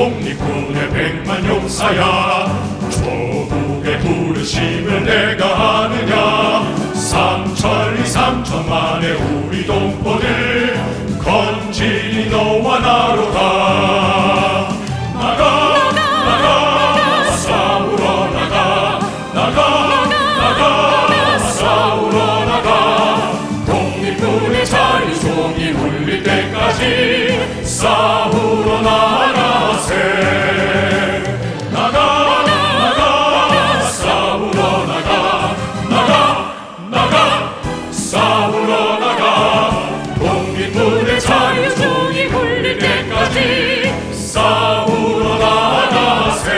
독립군의 백만 용사야. 조국의 부르심을 내가 아느냐. 삼천리 삼천만의 우리 동포들 건진이 너와 나로다. 나가 나가 싸우러 나가. 나가 싸우러 나가. 독립군의 자유송이 울릴 때까지 싸우러 나가세. 나가 나가 싸우러 나가. 나가 싸우러 나가. 독립군의 자유송이 울릴 때까지 싸우러 나가세.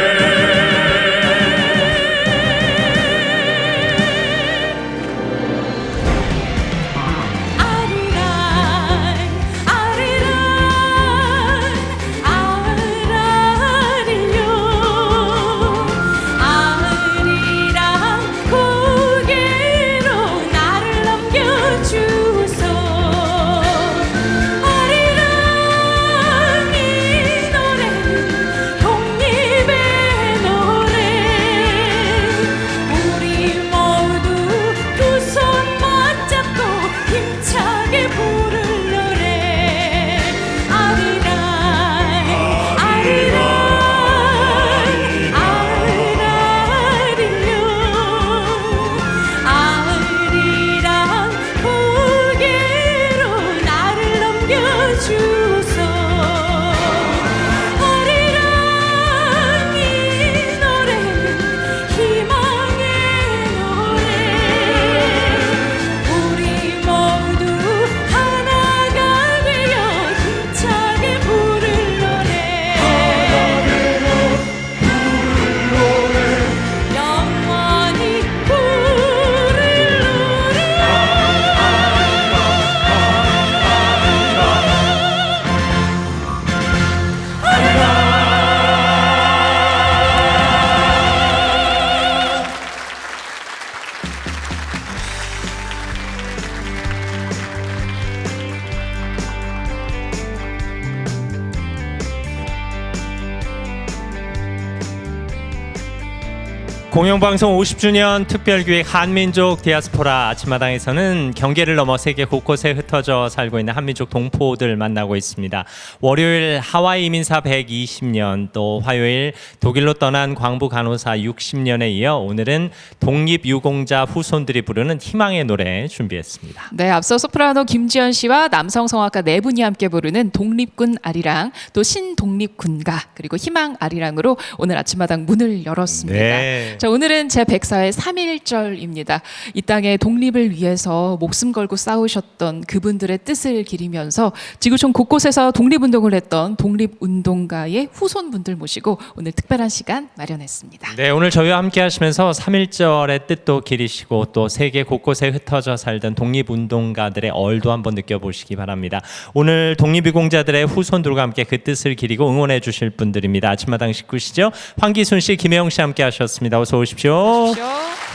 공영방송 50주년 특별기획 한민족 디아스포라 아침마당에서는 경계를 넘어 세계 곳곳에 흩어져 살고 있는 한민족 동포들 만나고 있습니다. 월요일 하와이 이민사 120년, 또 화요일 독일로 떠난 광부 간호사 60년에 이어 오늘은 독립유공자 후손들이 부르는 희망의 노래 준비했습니다. 네, 앞서 소프라노 김지연 씨와 남성성악가 네 분이 함께 부르는 독립군 아리랑, 또 신독립군가, 그리고 희망 아리랑으로 오늘 아침마당 문을 열었습니다. 네. 자, 오늘은 제104회 3.1절입니다. 이 땅의 독립을 위해서 목숨 걸고 싸우셨던 그분들의 뜻을 기리면서 지구촌 곳곳에서 독립운동을 했던 독립운동가의 후손분들 모시고 오늘 특별한 시간 마련했습니다. 네, 오늘 저희와 함께 하시면서 3.1절의 뜻도 기리시고 또 세계 곳곳에 흩어져 살던 독립운동가들의 얼도 한번 느껴보시기 바랍니다. 오늘 독립유공자들의 후손들과 함께 그 뜻을 기리고 응원해 주실 분들입니다. 아침마당 식구시죠? 황기순 씨, 김혜영 씨 함께 하셨습니다. 어서 오십시오.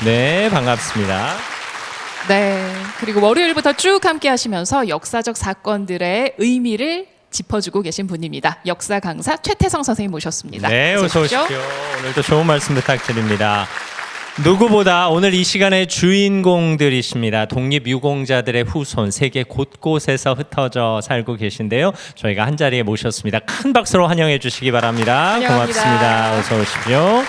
네, 반갑습니다. 네, 그리고 월요일부터 쭉 함께 하시면서 역사적 사건들의 의미를 짚어주고 계신 분입니다. 역사 강사 최태성 선생님 모셨습니다. 네, 어서 오십시오. 오늘도 좋은 말씀 부탁드립니다. 누구보다 오늘 이 시간의 주인공들이십니다. 독립유공자들의 후손 세계 곳곳에서 흩어져 살고 계신데요. 저희가 한자리에 모셨습니다. 큰 박수로 환영해 주시기 바랍니다. 환영합니다. 고맙습니다. 어서 오십시오.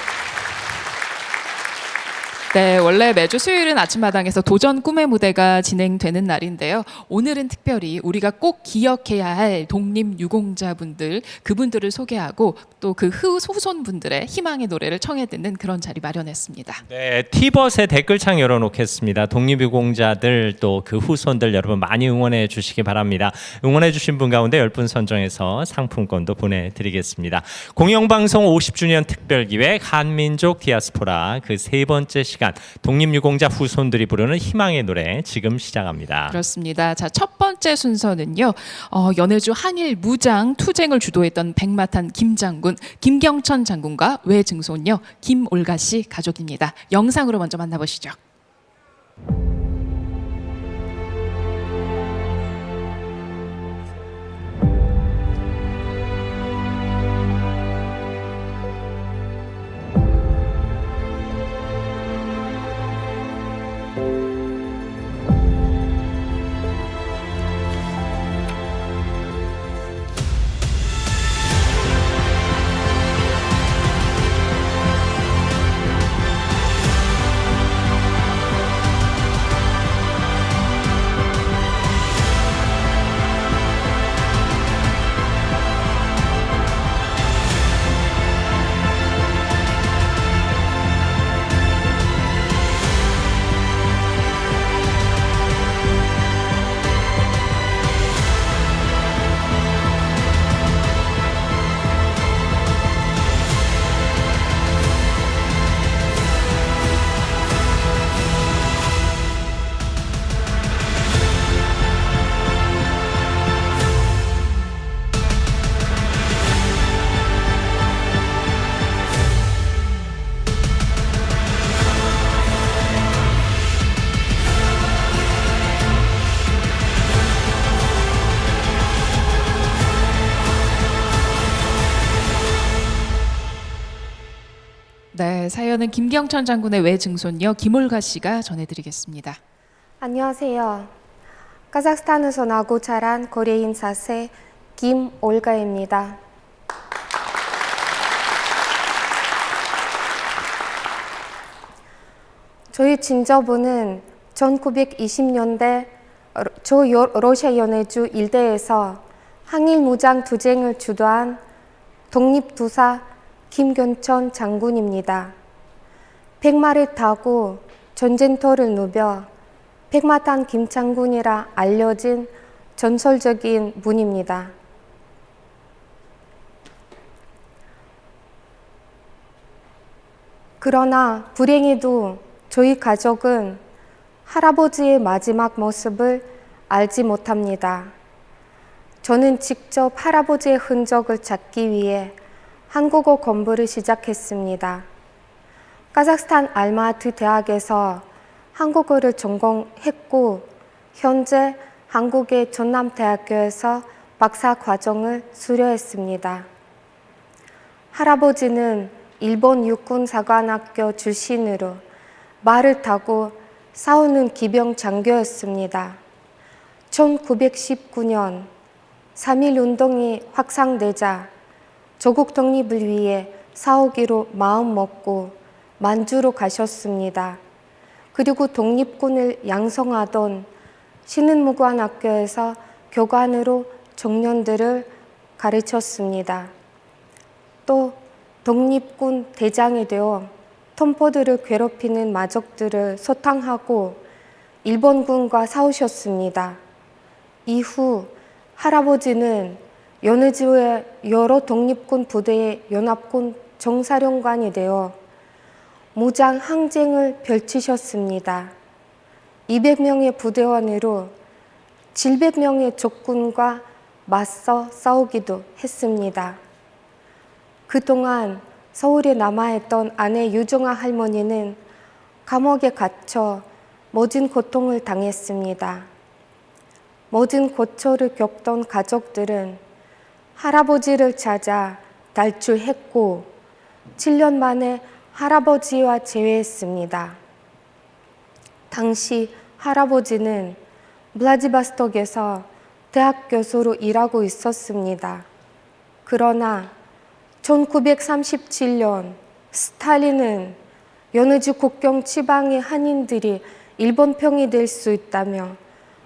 네, 원래 매주 수요일은 아침마당에서 도전 꿈의 무대가 진행되는 날인데요. 오늘은 특별히 우리가 꼭 기억해야 할 독립유공자분들, 그분들을 소개하고 또 그 후손분들의 희망의 노래를 청해 듣는 그런 자리 마련했습니다. 네, 티벗에 댓글창 열어놓겠습니다. 독립유공자들 또 그 후손들 여러분 많이 응원해 주시기 바랍니다. 응원해 주신 분 가운데 10분 선정해서 상품권도 보내드리겠습니다. 공영방송 50주년 특별기획 한민족 디아스포라 그 세 번째 시간 독립유공자 후손들이 부르는 희망의 노래 지금 시작합니다. 그렇습니다. 자, 첫 번째 순서는요. 연해주 한일 무장 투쟁을 주도했던 백마탄 김장군, 김경천 장군과 외증손녀 김올가 씨 가족입니다. 영상으로 먼저 만나보시죠. 네, 사연은 김경천 장군의 외증손녀 김올가 씨가 전해드리겠습니다. 안녕하세요. 카자흐스탄에서 나고 자란 코리아인 4세 김올가입니다. 저희 친정부는 1920년대 러시아 연해주 일대에서 항일 무장 투쟁을 주도한 독립투사 김경천 장군입니다. 백마를 타고 전쟁터를 누벼 백마탄 김장군이라 알려진 전설적인 분입니다. 그러나 불행히도 저희 가족은 할아버지의 마지막 모습을 알지 못합니다. 저는 직접 할아버지의 흔적을 찾기 위해 한국어 공부를 시작했습니다. 카자흐스탄 알마트 대학에서 한국어를 전공했고 현재 한국의 전남대학교에서 박사 과정을 수료했습니다. 할아버지는 일본 육군사관학교 출신으로 말을 타고 싸우는 기병 장교였습니다. 1919년 3.1운동이 확산되자 조국 독립을 위해 싸우기로 마음먹고 만주로 가셨습니다. 그리고 독립군을 양성하던 신흥무관학교에서 교관으로 청년들을 가르쳤습니다. 또 독립군 대장이 되어 동포들을 괴롭히는 마족들을 소탕하고 일본군과 싸우셨습니다. 이후 할아버지는 연해주의 여러 독립군 부대의 연합군 정사령관이 되어 무장 항쟁을 펼치셨습니다. 200명의 부대원으로 700명의 적군과 맞서 싸우기도 했습니다. 그동안 서울에 남아있던 아내 유정아 할머니는 감옥에 갇혀 모진 고통을 당했습니다. 모진 고초를 겪던 가족들은 할아버지를 찾아 탈출했고 7년 만에 할아버지와 재회했습니다. 당시 할아버지는 블라디보스톡에서 대학 교수로 일하고 있었습니다. 그러나 1937년 스탈린은 연해주 국경 지방의 한인들이 일본병이 될 수 있다며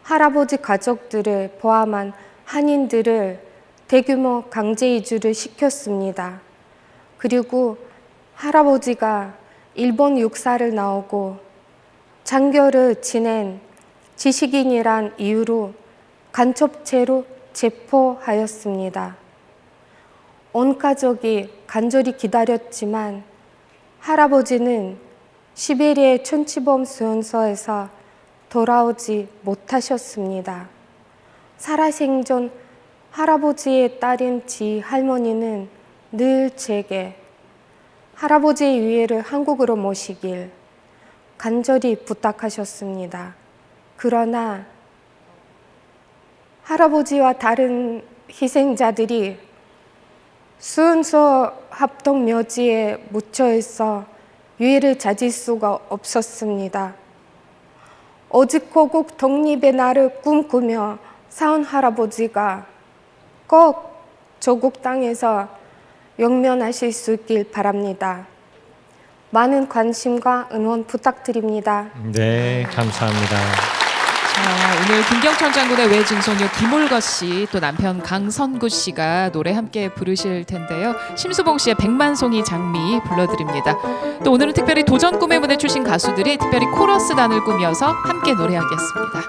할아버지 가족들을 포함한 한인들을 대규모 강제 이주를 시켰습니다. 그리고 할아버지가 일본 육사를 나오고 장교를 지낸 지식인이란 이유로 간첩죄로 체포하였습니다. 온 가족이 간절히 기다렸지만 할아버지는 시베리아의 춘치범 수용소에서 돌아오지 못하셨습니다. 살아생전 할아버지의 딸인 지 할머니는 늘 제게 할아버지의 유해를 한국으로 모시길 간절히 부탁하셨습니다. 그러나 할아버지와 다른 희생자들이 수용소 합동 묘지에 묻혀 있어 유해를 찾을 수가 없었습니다. 오직 고국 독립의 날을 꿈꾸며 사온 할아버지가 꼭 조국 땅에서 영면하실 수 있길 바랍니다. 많은 관심과 응원 부탁드립니다. 네, 감사합니다. 자, 오늘 김경천 장군의 외증손녀 김올거 씨, 또 남편 강선구 씨가 노래 함께 부르실 텐데요. 심수봉 씨의 백만송이 장미 불러드립니다. 또 오늘은 특별히 도전 꿈의 무대 출신 가수들이 특별히 코러스단을 꾸며서 함께 노래하겠습니다.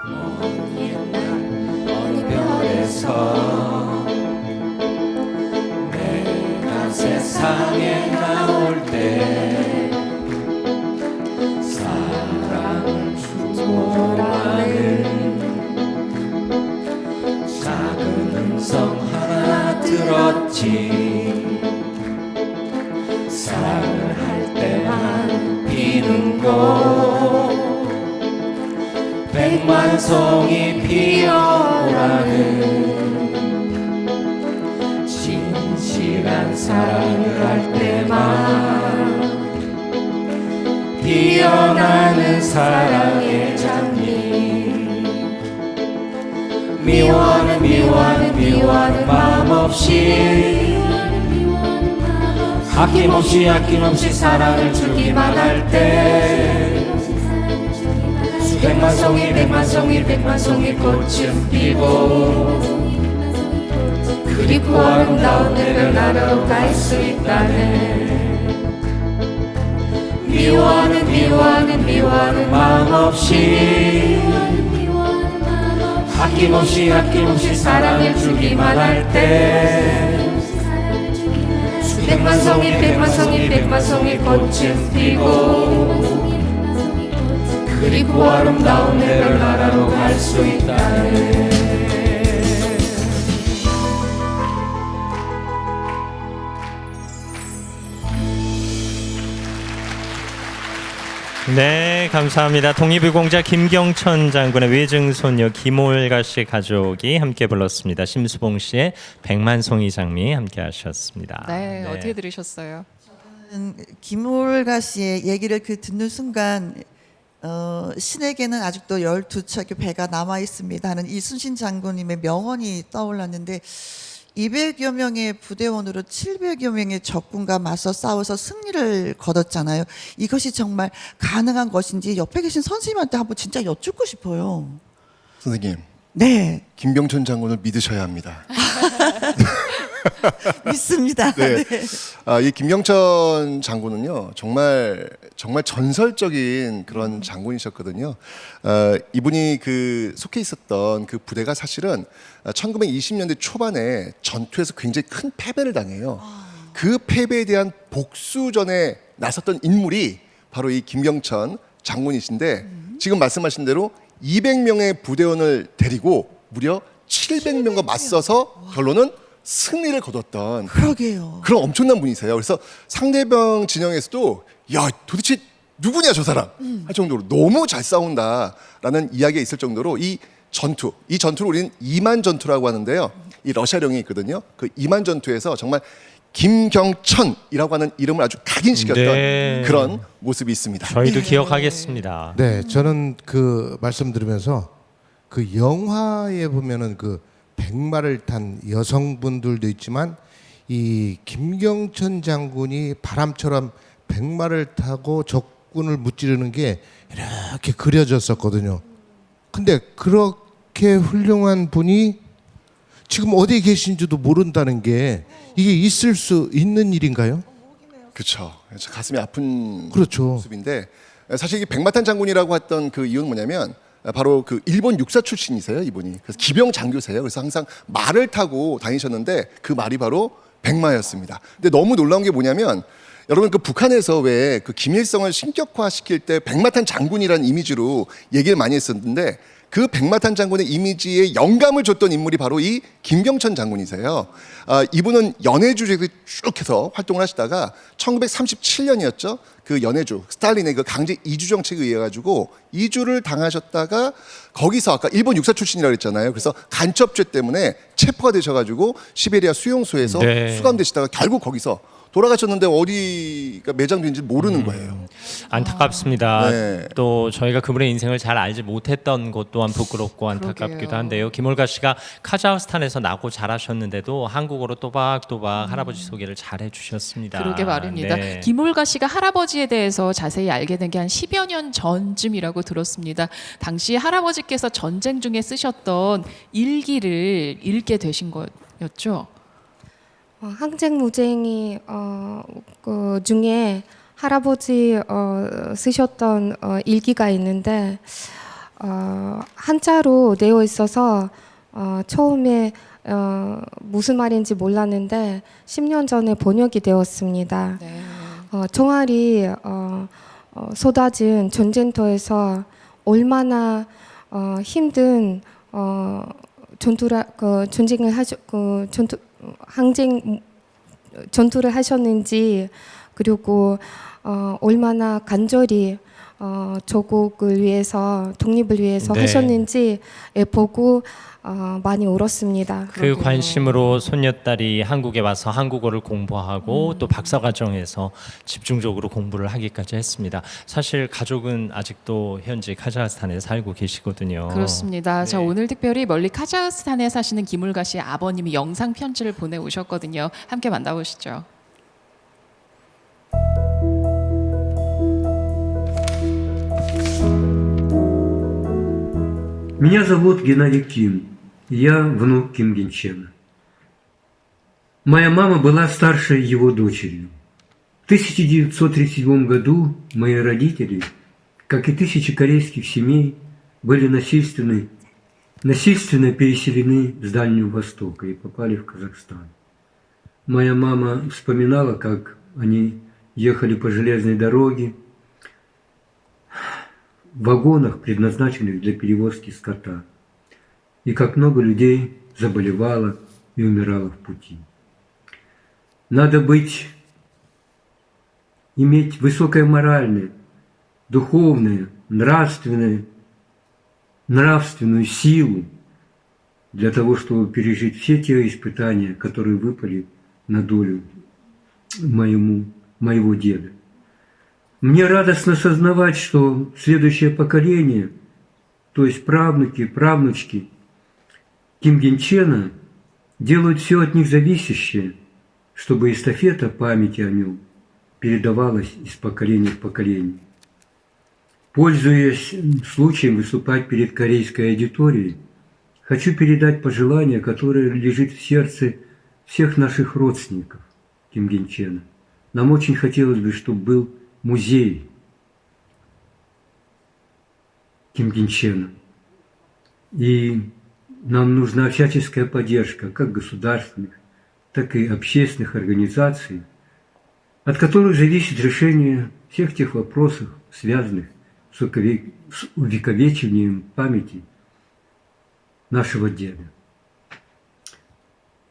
어느 별에서 내가 세상에 나올 때 사랑을 주고라는 작은 음성 하나 들었지. 사랑을 할 때만 피는 곳 백만송이 피어오라는 진실한 사랑을 할 때만 사랑의 장미 미워하는 마음 없이 아낌없이 사랑을 주기만 할 때 수백만 송이 꽃은 피고 그리고 아름다운 내를 나르러 갈 수 있다네. 미워하는 마음 없이 아낌없이 사랑을 주기만 할 때 수백만 송이 꽃은 피고 그리고 아름다운 내를 나라로 갈 수 있다네. 네, 감사합니다. 독립유공자 김경천 장군의 외증손녀 김올가 씨 가족이 함께 불렀습니다. 심수봉 씨의 백만송이 장미 함께 하셨습니다. 네, 어떻게 들으셨어요? 김올가 씨의 얘기를 듣는 순간 신에게는 아직도 12척의 배가 남아 있습니다 하는 이순신 장군님의 명언이 떠올랐는데 200여 명의 부대원으로 700여 명의 적군과 맞서 싸워서 승리를 거뒀잖아요. 이것이 정말 가능한 것인지 옆에 계신 선생님한테 한번 진짜 여쭙고 싶어요. 선생님, 네, 김경천 장군을 믿으셔야 합니다. 믿습니다. 네. 네. 이 김경천 장군은요, 정말 전설적인 그런 장군이셨거든요. 이분이 속해 있었던 그 부대가 사실은 1920년대 초반에 전투에서 굉장히 큰 패배를 당해요. 그 패배에 대한 복수전에 나섰던 인물이 바로 이 김경천 장군이신데 지금 말씀하신 대로 200명의 부대원을 데리고 무려 700명과 맞서서 결론은 승리를 거뒀던 그러게요. 그런 엄청난 분이세요. 그래서 상대방 진영에서도 야 도대체 누구냐 저 사람 할 정도로 너무 잘 싸운다라는 이야기가 있을 정도로 이 전투를 우리는 이만 전투라고 하는데요. 이 러시아령이 있거든요. 그 이만 전투에서 정말 김경천이라고 하는 이름을 아주 각인시켰던 네. 그런 모습이 있습니다. 저희도 기억하겠습니다. 네, 저는 그 말씀 들으면서 그 영화에 보면은 그 백마를 탄 여성분들도 있지만 이 김경천 장군이 바람처럼 백마를 타고 적군을 무찌르는 게 이렇게 그려졌었거든요. 근데 그렇게 훌륭한 분이 지금 어디에 계신지도 모른다는 게 이게 있을 수 있는 일인가요? 그렇죠. 가슴이 아픈 그렇죠. 모습인데 사실 이 백마탄 장군이라고 했던 그 이유는 뭐냐면 바로 그 일본 육사 출신이세요, 이분이. 그래서 기병 장교세요. 그래서 항상 말을 타고 다니셨는데 그 말이 바로 백마였습니다. 근데 너무 놀라운 게 뭐냐면 여러분 그 북한에서 왜 그 김일성을 신격화시킬 때 백마탄 장군이라는 이미지로 얘기를 많이 했었는데 그 백마탄 장군의 이미지에 영감을 줬던 인물이 바로 이 김경천 장군이세요. 이분은 연해주에 쭉 해서 활동을 하시다가 1937년이었죠. 그 연해주 스탈린의 그 강제 이주 정책에 의해 가지고 이주를 당하셨다가 거기서 아까 일본 육사 출신이라고 했잖아요. 그래서 간첩죄 때문에 체포가 되셔가지고 시베리아 수용소에서 네. 수감되시다가 결국 거기서 돌아가셨는데 어디가 매장된지 모르는 거예요. 안타깝습니다. 네. 또 저희가 그분의 인생을 잘 알지 못했던 것 또한 부끄럽고 안타깝기도 그러게요. 한데요. 김올가 씨가 카자흐스탄에서 나고 자라셨는데도 한국어로 또박또박 할아버지 소개를 잘 해주셨습니다. 그러게 말입니다. 네. 김올가 씨가 할아버지에 대해서 자세히 알게 된 게 한 10여 년 전쯤이라고 들었습니다. 당시 할아버지께서 전쟁 중에 쓰셨던 일기를 읽게 되신 거였죠? 항쟁무쟁이 그 중에 할아버지 쓰셨던 일기가 있는데 한자로 되어 있어서 처음에 무슨 말인지 몰랐는데 10년 전에 번역이 되었습니다. 네. 총알이 쏟아진 전쟁터에서 얼마나 힘든 전투를 하셨는지 그리고 얼마나 간절히 조국을 위해서 독립을 위해서 네. 하셨는지 보고 많이 울었습니다. 그 관심으로 손녀딸이 한국에 와서 한국어를 공부하고 또 박사과정에서 집중적으로 공부를 하기까지 했습니다. 사실 가족은 아직도 현지 카자흐스탄에 살고 계시거든요. 그렇습니다. 자, 네. 오늘 특별히 멀리 카자흐스탄에 사시는 김울가 씨의 아버님이 영상 편지를 보내오셨거든요. 함께 만나보시죠. Меня зовут Геннадий Ким. Я внук Ким Генчена. Моя мама была старшей его дочерью. В 1937 году мои родители, как и тысячи корейских семей, были насильственно переселены с Дальнего Востока и попали в Казахстан. Моя мама вспоминала, как они ехали по железной дороге в вагонах, предназначенных для перевозки скота, и как много людей заболевало и умирало в пути. Надо иметь высокое моральное, духовное, нравственную силу для того, чтобы пережить все те испытания, которые выпали на долю моего деда. Мне радостно сознавать, что следующее поколение, то есть правнуки, правнучки Ким Генчена, делают все от них зависящее, чтобы эстафета памяти о нем передавалась из поколения в поколение. Пользуясь случаем выступать перед корейской аудиторией, хочу передать пожелание, которое лежит в сердце всех наших родственников Ким Генчена. Нам очень хотелось бы, чтобы был музей Ким Генчена. И нам нужна всяческая поддержка как государственных, так и общественных организаций, от которых зависит решение всех тех вопросов, связанных с увековечением памяти нашего деда.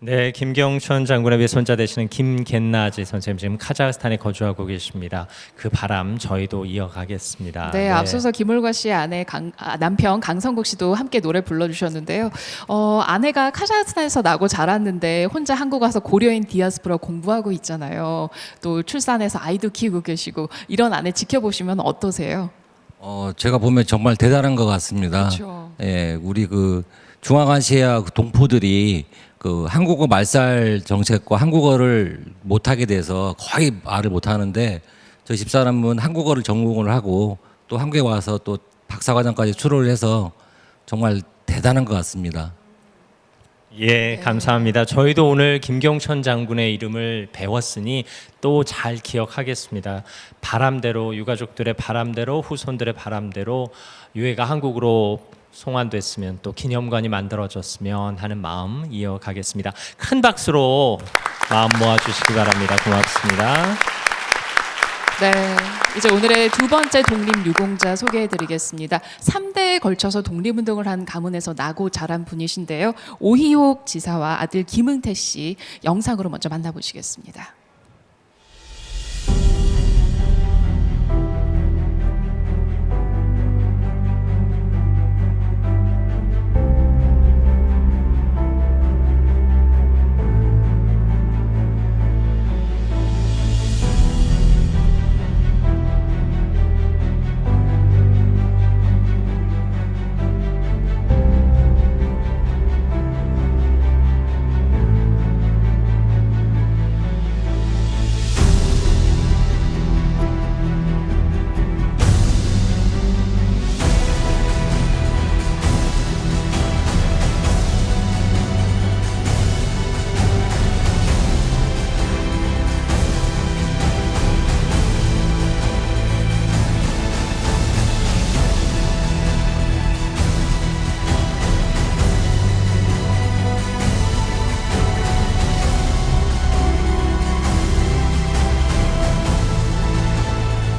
네, 김경천 장군의 외손자 되시는 김겐나지 선생님 지금 카자흐스탄에 거주하고 계십니다. 그 바람 저희도 이어가겠습니다. 네, 앞서서 김울과 씨의 남편 강성국 씨도 함께 노래 불러주셨는데요. 아내가 카자흐스탄에서 나고 자랐는데 혼자 한국 와서 고려인 디아스포라 공부하고 있잖아요. 또 출산해서 아이도 키우고 계시고 이런 아내 지켜보시면 어떠세요? 제가 보면 정말 대단한 것 같습니다. 그렇죠. 예, 우리 그 중앙아시아 동포들이 그 한국어 말살 정책과 한국어를 못하게 돼서 거의 말을 못하는데 저희 집사람은 한국어를 전공을 하고 또 한국에 와서 또 박사과정까지 출호를 해서 정말 대단한 것 같습니다. 예, 감사합니다. 저희도 오늘 김경천 장군의 이름을 배웠으니 또 잘 기억하겠습니다. 바람대로 유가족들의 바람대로 후손들의 바람대로 유해가 한국으로 송환됐으면 또 기념관이 만들어졌으면 하는 마음 이어가겠습니다. 큰 박수로 마음 모아주시기 바랍니다. 고맙습니다. 네, 이제 오늘의 두 번째 독립유공자 소개해드리겠습니다. 3대에 걸쳐서 독립운동을 한 가문에서 나고 자란 분이신데요. 오희옥 지사와 아들 김응태 씨 영상으로 먼저 만나보시겠습니다.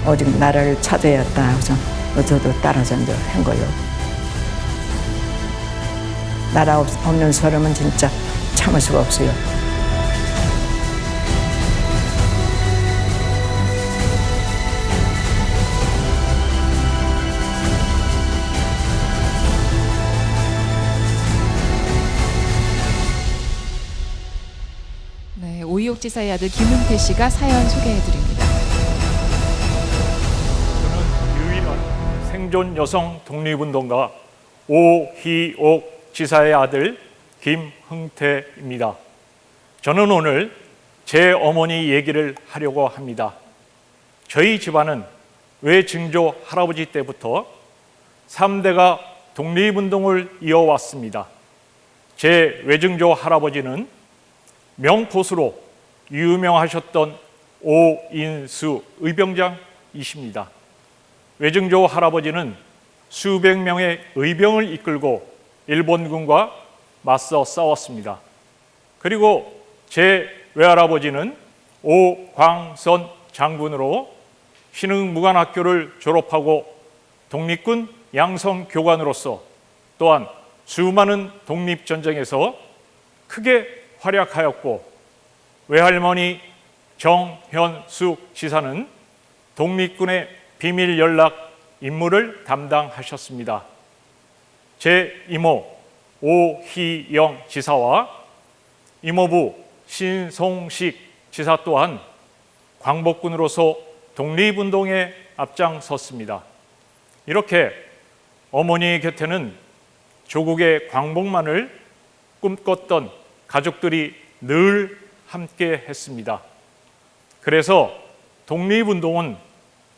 오직 나라를 찾아야겠다 하고서 저도 따라서 이제 한 거예요. 나라 없는 사람은 진짜 참을 수가 없어요. 오이옥지사의 아들 김은태 씨가 사연 소개해드립니다. 저는 유일한 생존 여성 독립운동가 오희옥 지사의 아들 김흥태입니다. 저는 오늘 제 어머니 얘기를 하려고 합니다. 저희 집안은 외증조 할아버지 때부터 3대가 독립운동을 이어왔습니다. 제 외증조 할아버지는 명포수로 유명하셨던 오인수 의병장이십니다. 외증조 할아버지는 수백 명의 의병을 이끌고 일본군과 맞서 싸웠습니다. 그리고 제 외할아버지는 오광선 장군으로 신흥무관학교를 졸업하고 독립군 양성교관으로서 또한 수많은 독립전쟁에서 크게 활약하였고, 외할머니 정현숙 지사는 독립군의 비밀 연락 임무를 담당하셨습니다. 제 이모 오희영 지사와 이모부 신송식 지사 또한 광복군으로서 독립운동에 앞장섰습니다. 이렇게 어머니의 곁에는 조국의 광복만을 꿈꿨던 가족들이 늘 함께 했습니다. 그래서 독립운동은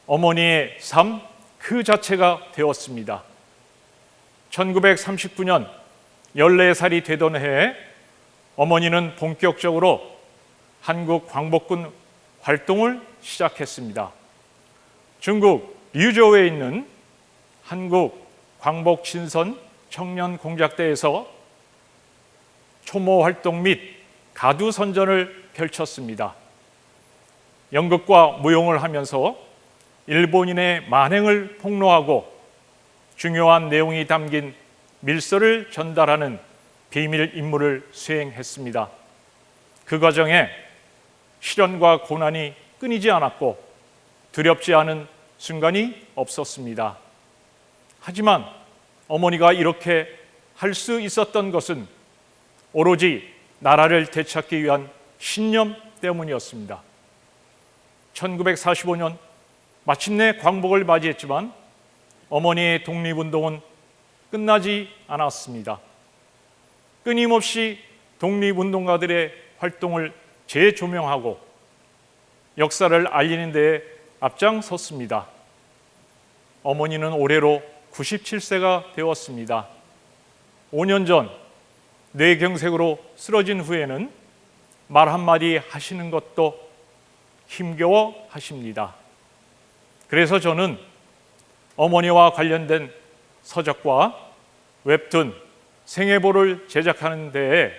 어머니의 삶 그 자체가 되었습니다. 1939년 14살이 되던 해에 어머니는 본격적으로 한국 광복군 활동을 시작했습니다. 중국 류저우에 있는 한국 광복신선 청년공작대에서 초모 활동 및 가두 선전을 펼쳤습니다. 연극과 무용을 하면서 일본인의 만행을 폭로하고 중요한 내용이 담긴 밀서를 전달하는 비밀 임무를 수행했습니다. 그 과정에 시련과 고난이 끊이지 않았고 두렵지 않은 순간이 없었습니다. 하지만 어머니가 이렇게 할 수 있었던 것은 오로지 나라를 되찾기 위한 신념 때문이었습니다. 1945년 마침내 광복을 맞이했지만 어머니의 독립운동은 끝나지 않았습니다. 끊임없이 독립운동가들의 활동을 재조명하고 역사를 알리는 데에 앞장섰습니다. 어머니는 올해로 97세가 되었습니다. 5년 전 뇌경색으로 쓰러진 후에는 말 한마디 하시는 것도 힘겨워 하십니다. 그래서 저는 어머니와 관련된 서적과 웹툰, 생애보를 제작하는 데에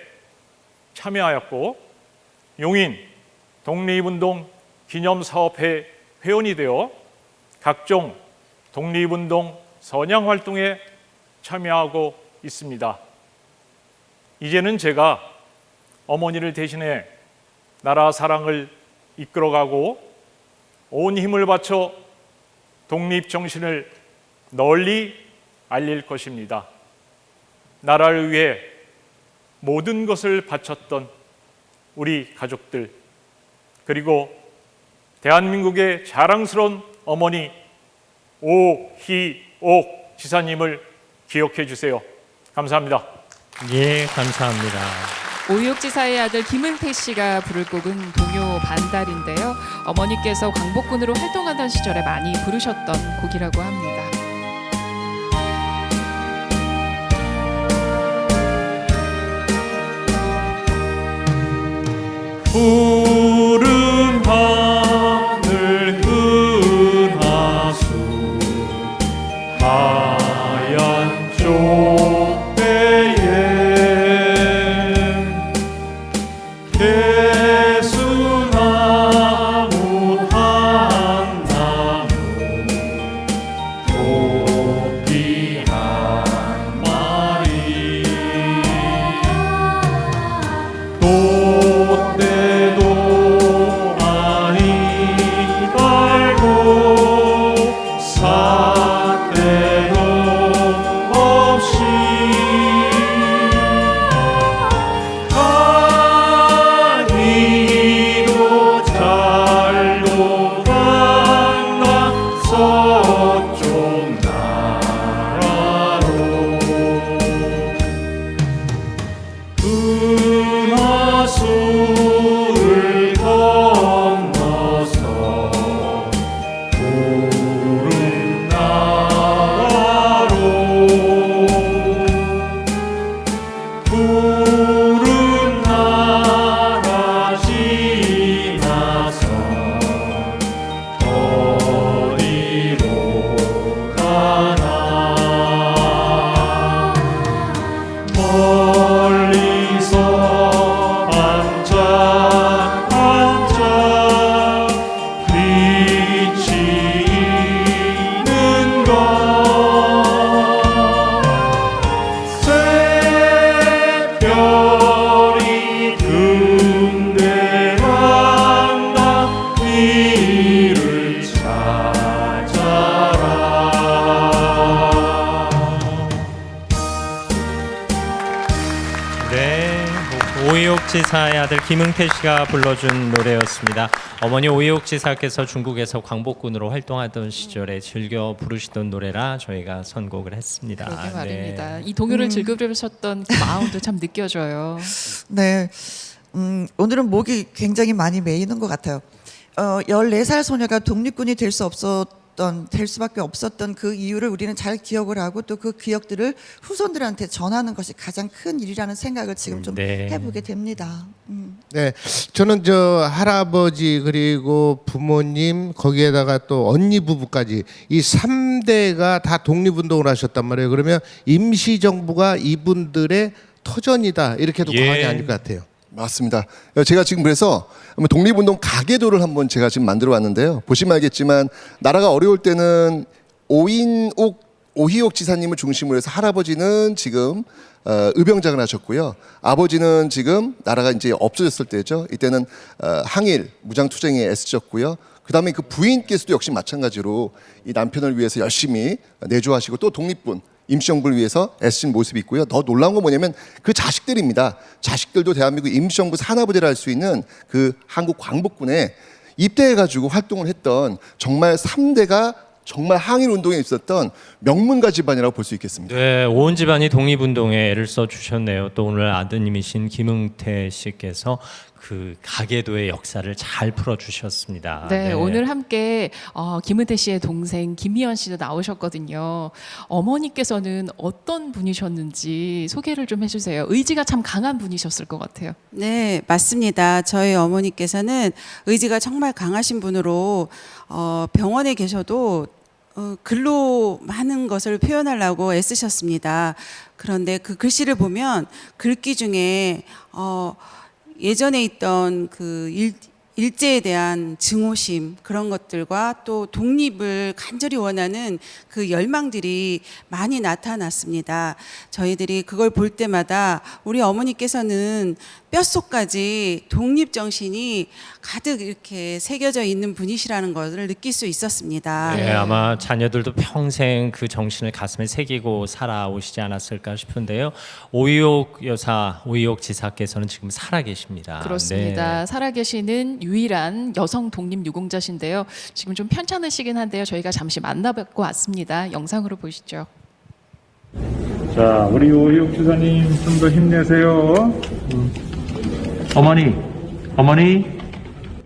참여하였고 용인 독립운동 기념사업회 회원이 되어 각종 독립운동 선양활동에 참여하고 있습니다. 이제는 제가 어머니를 대신해 나라 사랑을 이끌어가고 온 힘을 바쳐 독립정신을 널리 알릴 것입니다. 나라를 위해 모든 것을 바쳤던 우리 가족들, 그리고 대한민국의 자랑스러운 어머니 오희옥 지사님을 기억해 주세요. 감사합니다. 예, 감사합니다. 오이옥 지사의 아들 김은태 씨가 부를 곡은 동요 반달인데요. 어머니께서 광복군으로 활동하던 시절에 많이 부르셨던 곡이라고 합니다. 푸른 하늘 은하수 하얀 쪽배에 개수나무 한 나무 토끼 한 마리 돛대도 아이 달고 삿대도 없이 가니 지사의 아들 김응태 씨가 불러준 노래였습니다. 어머니 오희옥 지사께서 중국에서 광복군으로 활동하던 시절에 즐겨 부르시던 노래라 저희가 선곡을 했습니다. 그러게 말입니다. 이 동요를 즐겨부르셨던 그 마음도 참 느껴져요. 네. 오늘은 목이 굉장히 많이 메이는 것 같아요. 14살 소녀가 독립군이 될 수밖에 없었던 그 이유를 우리는 잘 기억을 하고 또 그 기억들을 후손들한테 전하는 것이 가장 큰 일이라는 생각을 지금 좀 해보게 됩니다. 네, 저는 저 할아버지 그리고 부모님 거기에다가 또 언니 부부까지 이 3대가 다 독립운동을 하셨단 말이에요. 그러면 임시정부가 이분들의 터전이다 이렇게도 과언이 아닐 것 같아요. 맞습니다. 제가 지금 그래서 독립운동 가계도를 한번 제가 지금 만들어 왔는데요. 보시면 알겠지만 나라가 어려울 때는 오희옥 지사님을 중심으로 해서 할아버지는 지금 의병장을 하셨고요. 아버지는 지금 나라가 이제 없어졌을 때죠. 이때는 항일 무장투쟁에 애쓰셨고요. 그 다음에 그 부인께서도 역시 마찬가지로 이 남편을 위해서 열심히 내조하시고 또 독립군 임시정부를 위해서 애쓰신 모습이 있고요. 더 놀라운 건 뭐냐면 그 자식들입니다. 자식들도 대한민국 임시정부 산하부대를 할 수 있는 그 한국 광복군에 입대해가지고 활동을 했던 정말 3대가 정말 항일운동에 있었던 명문가 집안이라고 볼 수 있겠습니다. 네, 온 집안이 독립운동에 애를 써주셨네요. 또 오늘 아드님이신 김응태 씨께서 그 가계도의 역사를 잘 풀어주셨습니다. 네, 오늘 함께 김은태 씨의 동생 김미연 씨도 나오셨거든요. 어머니께서는 어떤 분이셨는지 소개를 좀 해주세요. 의지가 참 강한 분이셨을 것 같아요. 네, 맞습니다. 저희 어머니께서는 의지가 정말 강하신 분으로 병원에 계셔도 글로 많은 것을 표현하려고 애쓰셨습니다. 그런데 그 글씨를 보면 글귀 중에 예전에 있던 그 일제에 대한 증오심 그런 것들과 또 독립을 간절히 원하는 그 열망들이 많이 나타났습니다. 저희들이 그걸 볼 때마다 우리 어머니께서는 뼛속까지 독립정신이 가득 이렇게 새겨져 있는 분이시라는 것을 느낄 수 있었습니다. 네, 아마 자녀들도 평생 그 정신을 가슴에 새기고 살아오시지 않았을까 싶은데요. 오희옥 여사, 오희옥 지사께서는 지금 살아계십니다. 그렇습니다. 네. 살아계시는 유일한 여성 독립 유공자신데요. 지금 좀 편찮으시긴 한데요. 저희가 잠시 만나뵙고 왔습니다. 영상으로 보시죠. 자, 우리 오희옥 지사님 좀 더 힘내세요. 어머니.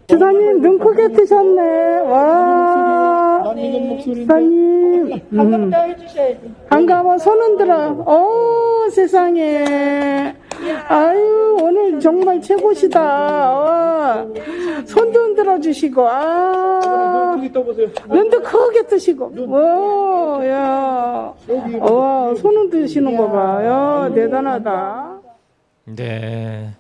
지사님 눈 크게 뜨셨네. 와. 지사님. 반갑다 해주셔야지. 반가워. 손 흔들어. 오, 세상에. 아유, 오늘 정말 최고시다. 와. 손도 흔들어 주시고. 아. 눈도 크게 뜨시고. 오, 야. 와, 손 흔드시는 거 봐. 야, 대단하다. 네.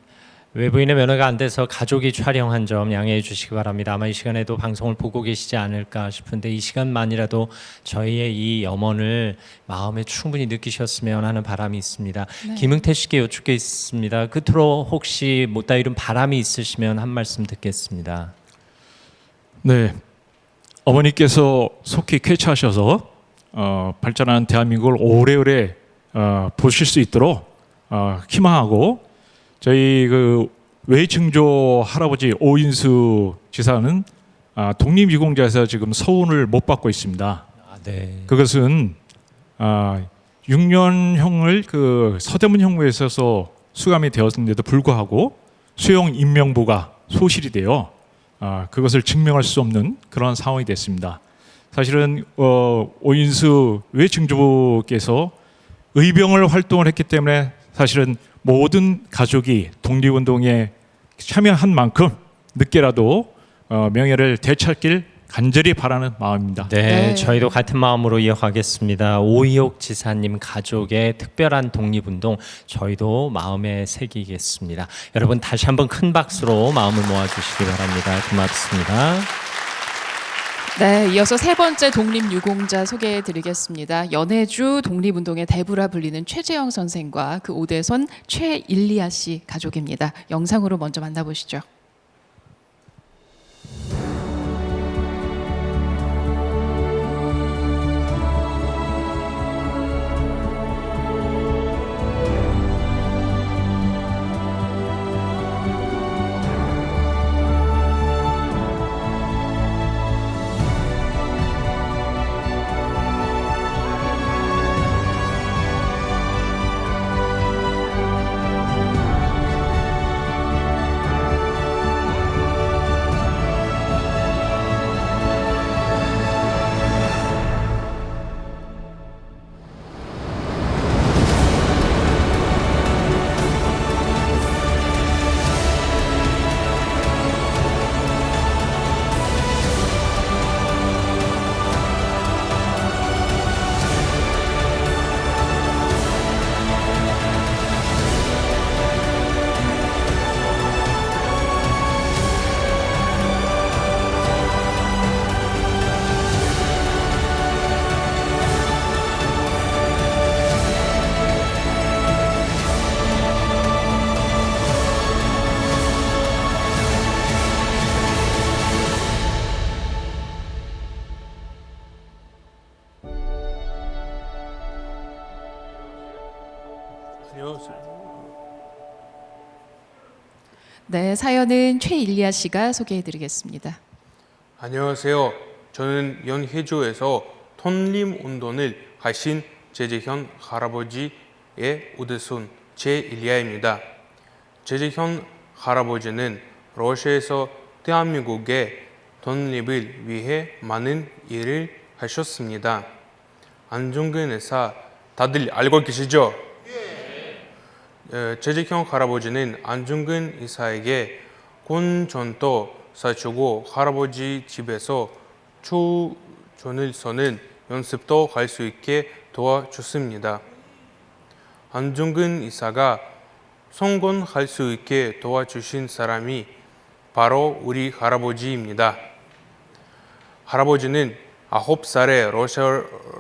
외부인의 면허가 안 돼서 가족이 촬영한 점 양해해 주시기 바랍니다. 아마 이 시간에도 방송을 보고 계시지 않을까 싶은데 이 시간만이라도 저희의 이 염원을 마음에 충분히 느끼셨으면 하는 바람이 있습니다. 네. 김응태 씨께 여쭙게 있습니다. 끝으로 혹시 못다 이룬 바람이 있으시면 한 말씀 듣겠습니다. 네, 어머니께서 속히 쾌차하셔서 발전하는 대한민국을 오래오래 보실 수 있도록 희망하고 저희 그 외증조 할아버지 오인수 지사는 독립유공자에서 지금 서훈을 못 받고 있습니다. 네. 그것은 6년형을 그 서대문 형무에 있어서 수감이 되었는데도 불구하고 수용 임명부가 소실이 되어 그것을 증명할 수 없는 그런 상황이 됐습니다. 사실은 오인수 외증조부께서 의병을 활동을 했기 때문에 사실은 모든 가족이 독립운동에 참여한 만큼 늦게라도 명예를 되찾길 간절히 바라는 마음입니다. 네, 저희도 같은 마음으로 이어가겠습니다. 오희옥 지사님 가족의 특별한 독립운동 저희도 마음에 새기겠습니다. 여러분 다시 한번 큰 박수로 마음을 모아주시기 바랍니다. 고맙습니다. 네, 이어서 세 번째 독립유공자 소개해드리겠습니다. 연해주 독립운동의 대부라 불리는 최재영 선생과 그 오대손 최일리아 씨 가족입니다. 영상으로 먼저 만나보시죠. 네, 사연은 최일리아 씨가 소개해드리겠습니다. 안녕하세요. 저는 연해주에서 독립운동을 하신 제재현 할아버지의 우드손 최일리아입니다. 제재현 할아버지는 러시아에서 대한민국의 독립을 위해 많은 일을 하셨습니다. 안중근 의사 다들 알고 계시죠? 제재형 할아버지는 안중근 의사에게 군전도 사주고 할아버지 집에서 추전을 서는 연습도 할 수 있게 도와줬습니다. 안중근 의사가 성공할 수 있게 도와주신 사람이 바로 우리 할아버지입니다. 할아버지는 9살에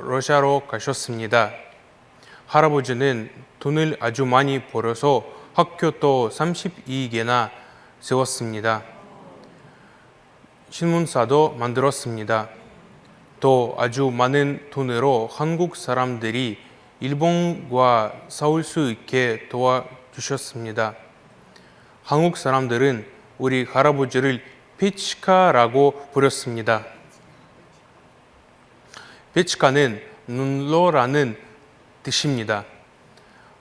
러시아로 가셨습니다. 할아버지는 돈을 아주 많이 벌어서 학교도 32개나 세웠습니다. 신문사도 만들었습니다. 또 아주 많은 돈으로 한국 사람들이 일본과 싸울 수 있게 도와주셨습니다. 한국 사람들은 우리 할아버지를 페치카라고 부렸습니다. 페치카는 눈로라는 뜻입니다.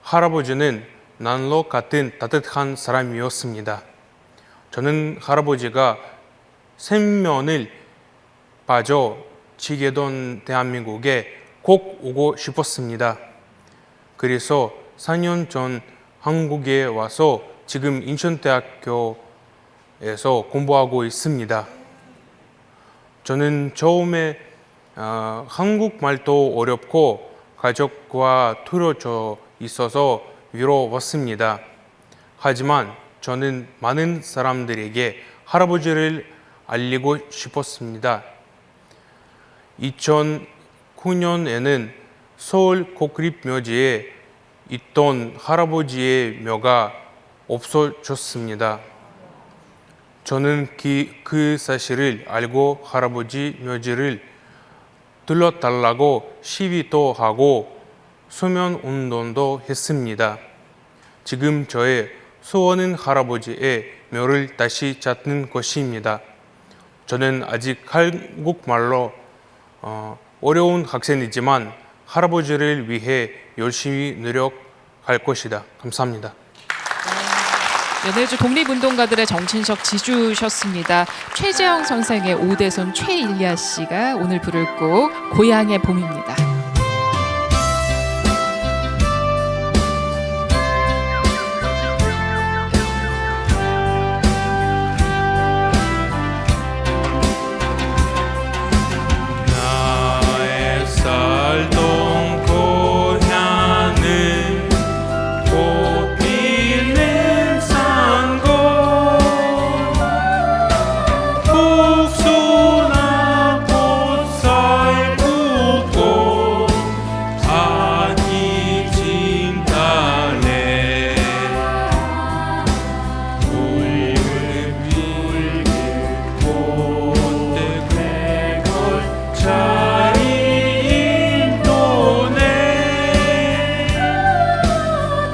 할아버지는 난로 같은 따뜻한 사람이었습니다. 저는 할아버지가 생면을 빠져 지게던 대한민국에 꼭 오고 싶었습니다. 그래서 4년 전 한국에 와서 지금 인천대학교에서 공부하고 있습니다. 저는 처음에 한국말도 어렵고 가족과 틀어져 있어서 위로웠습니다. 하지만 저는 많은 사람들에게 할아버지를 알리고 싶었습니다. 2009년에는 서울 국립묘지에 있던 할아버지의 묘가 없어졌습니다. 저는 그 사실을 알고 할아버지 묘지를 들러달라고 시위도 하고 수면운동도 했습니다. 지금 저의 소원은 할아버지의 묘를 다시 찾는 것입니다. 저는 아직 한국말로 어려운 학생이지만 할아버지를 위해 열심히 노력할 것이다. 감사합니다. 연해주 독립운동가들의 정신적 지주셨습니다. 최재형 선생의 오대손 최일리아 씨가 오늘 부를 곡 고향의 봄입니다. 나의 살던 고향은 꽃 피는 산골 복숭아 꽃살 굽고 아기 진달래 붉은 꽃대 괴골 자리인 도네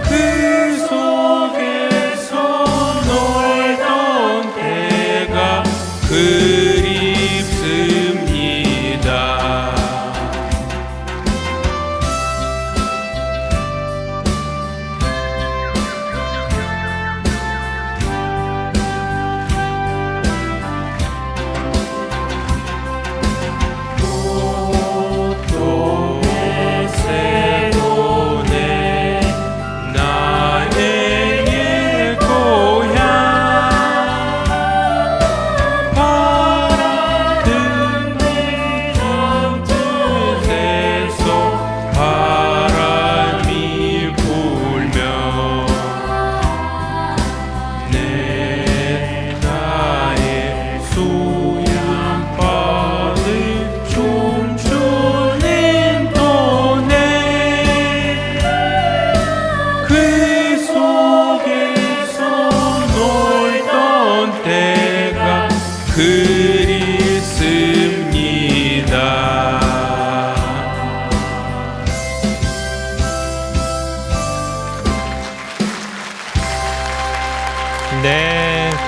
그 속에서 놀던 때가 그립습니다. 꽃동네 새도네 나의 옛 고향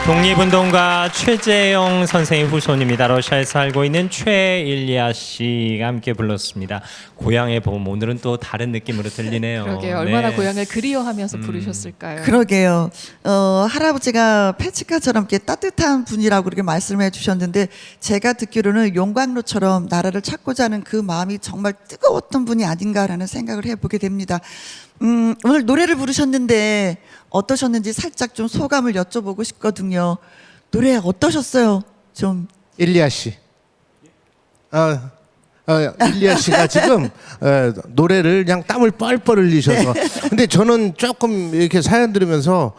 독립운동가 최재형 선생의 후손입니다. 러시아에 살고 있는 최일리아 씨가 함께 불렀습니다. 고향의 봄. 오늘은 또 다른 느낌으로 들리네요. 그러게요. 얼마나 네. 고향을 그리워하면서 부르셨을까요? 그러게요. 할아버지가 페치카처럼 이렇게 따뜻한 분이라고 그렇게 말씀해 주셨는데 제가 듣기로는 용광로처럼 나라를 찾고자 하는 그 마음이 정말 뜨거웠던 분이 아닌가라는 생각을 해보게 됩니다. 오늘 노래를 부르셨는데 어떠셨는지 살짝 좀 소감을 여쭤보고 싶거든요. 노래 어떠셨어요? 좀. 일리아 씨. 일리아 씨가 지금 노래를 그냥 땀을 뻘뻘 흘리셔서. 근데 저는 조금 이렇게 사연 들으면서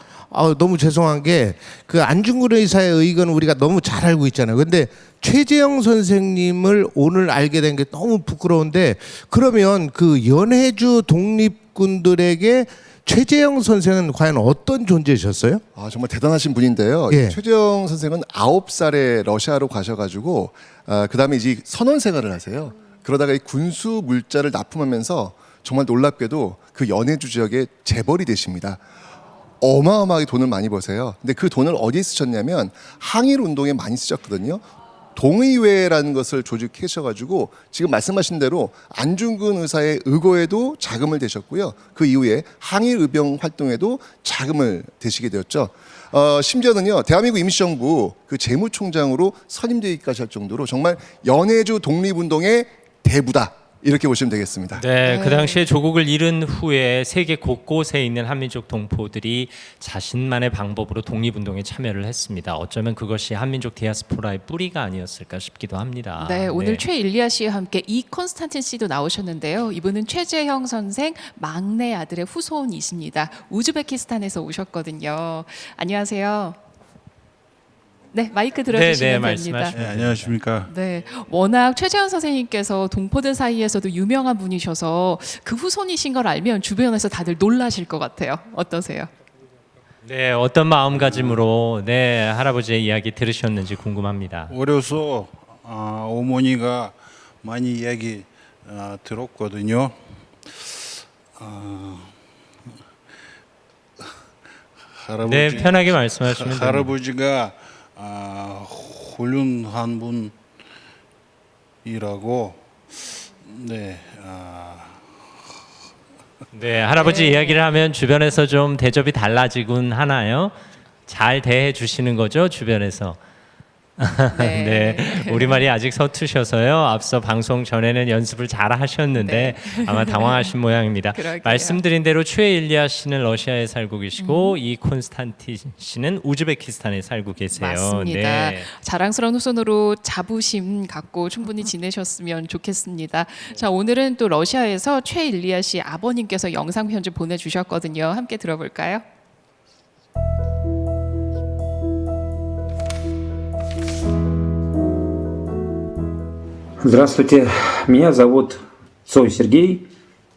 너무 죄송한 게 그 안중근 의사의 의견은 우리가 너무 잘 알고 있잖아요. 근데 최재형 선생님을 오늘 알게 된 게 너무 부끄러운데 그러면 그 연해주 독립군들에게 최재형 선생은 과연 어떤 존재셨어요? 정말 대단하신 분인데요. 예. 최재형 선생은 9살에 러시아로 가셔가지고 그 다음에 이제 선원 생활을 하세요. 그러다가 이 군수 물자를 납품하면서 정말 놀랍게도 그 연해주 지역의 재벌이 되십니다. 어마어마하게 돈을 많이 버세요. 근데 그 돈을 어디에 쓰셨냐면 항일 운동에 많이 쓰셨거든요. 동의회라는 것을 조직하셔가지고 지금 말씀하신 대로 안중근 의사의 의거에도 자금을 대셨고요. 그 이후에 항일 의병 활동에도 자금을 대시게 되었죠. 심지어는요 대한민국 임시정부 그 재무총장으로 선임되기까지 할 정도로 정말 연해주 독립운동의 대부다. 이렇게 보시면 되겠습니다. 네, 그 당시에 조국을 잃은 후에 세계 곳곳에 있는 한민족 동포들이 자신만의 방법으로 독립운동에 참여를 했습니다. 어쩌면 그것이 한민족 디아스포라의 뿌리가 아니었을까 싶기도 합니다. 네, 오늘 최일리아 씨와 함께 이 콘스탄틴 씨도 나오셨는데요. 이분은 최재형 선생 막내 아들의 후손이십니다. 우즈베키스탄에서 오셨거든요. 안녕하세요. 네, 마이크 들어주시면 됩니다. 네, 안녕하십니까. 네, 워낙 최재형 선생님께서 동포들 사이에서도 유명한 분이셔서 그 후손이신 걸 알면 주변에서 다들 놀라실 것 같아요. 어떠세요? 네, 어떤 마음가짐으로 할아버지의 이야기 들으셨는지 궁금합니다. 어려서 어머니가 많이 이야기 들었거든요. 할아버지, 네, 편하게 말씀하시면 됩니다. 할아버지가 훌륭한 분이라고. 네, 할아버지 이야기를 하면 주변에서 좀 대접이 달라지곤 하나요? 잘 대해 주시는 거죠, 주변에서? 네, 우리말이 아직 서투셔서요. 앞서 방송 전에는 연습을 잘 하셨는데 아마 당황하신 모양입니다. 말씀드린 대로 최일리아 씨는 러시아에 살고 계시고 이 콘스탄틴 씨는 우즈베키스탄에 살고 계세요. 맞습니다. 네. 자랑스러운 후손으로 자부심 갖고 충분히 지내셨으면 좋겠습니다. 자, 오늘은 또 러시아에서 최일리아 씨 아버님께서 영상 편지 보내주셨거든요. 함께 들어볼까요? Здравствуйте, меня зовут Цой Сергей.